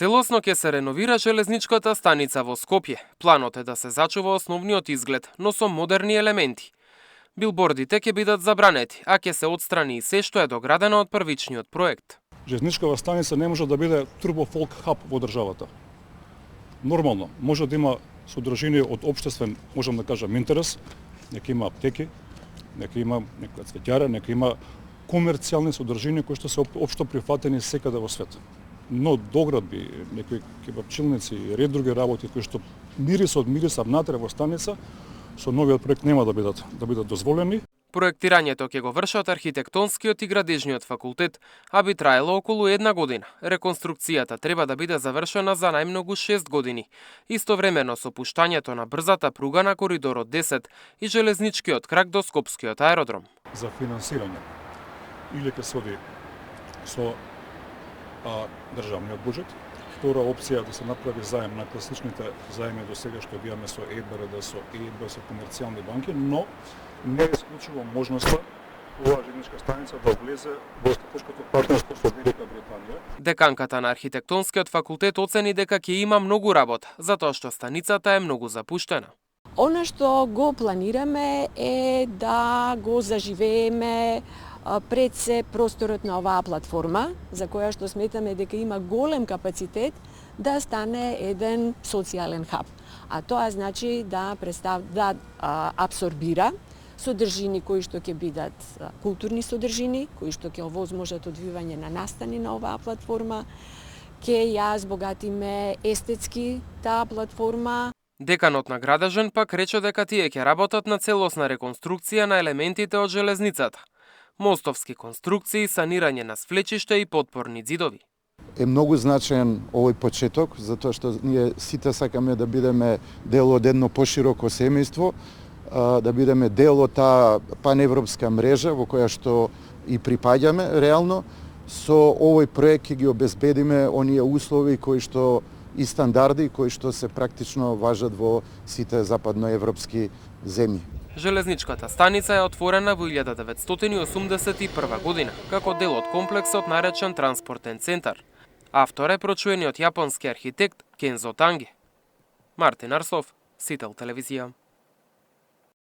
Целосно ќе се реновира железничката станица во Скопје. Планот е да се зачува основниот изглед, но со модерни елементи. Билбордите ќе бидат забранети, а ќе се отстрани и се што е доградено од првичниот проект. Железничкава станица не може да биде турбо-фолк хаб во државата. Нормално, може да има содржини од општествен, можам да кажам, интерес, нека има аптеки, нека има некоја цветјара, нека има комерцијални содржини кои што се општо прифатени секаде во свет. Но доградби, некои кебапчилници и ред други работи кои што мирисот внатре во станица, со новиот проект нема да бидат дозволени. Проектирањето ќе го вршат архитектонскиот и градежниот факултет, а би траело околу 1 година. Реконструкцијата треба да биде завршена за најмногу 6 години. Истовремено со пуштањето на брзата пруга на коридорот 10 и железничкиот крак до Скопскиот аеродром. За финансирање или ќе се оди со државниот буџет. Втора опција е да се направи заем на класичните заеми до сега што имаме со ЕБРД, со ЕИБ, со комерцијални банки, но не исклучува можноста оваа железничка станица да влезе во стратешкото партнерство со Велика Британија. Деканката на архитектонскиот факултет оцени дека ќе има многу работа, затоа што станицата е многу запуштена. Она што го планираме е да го заживееме пред се просторот на оваа платформа, за која што сметаме дека има голем капацитет да стане еден социјален хаб. А тоа значи да абсорбира содржини кои што ќе бидат културни содржини, кои што ќе овозможат одвивање на настани на оваа платформа, ќе ја збогатиме естетски таа платформа. Деканот на Градежен пак рече дека тие ќе работат на целосна реконструкција на елементите од железницата. Мостовски конструкции, санирање на свлечиште и подпорни ѕидови. Е многу значаен овој почеток, затоа што ние сите сакаме да бидеме дел од едно пошироко семејство, да бидеме дел од таа паневропска мрежа во која што и припаѓаме реално. Со овој проект ќе ги обезбедиме оние услови кои што и стандарди кои што се практично важат во сите западноевропски земји. Железничката станица е отворена во 1981 година, како дел од комплексот наречен Транспортен центар. Автор е прочуениот јапонски архитект Кензо Танге. Мартин Арслов, Сител телевизија.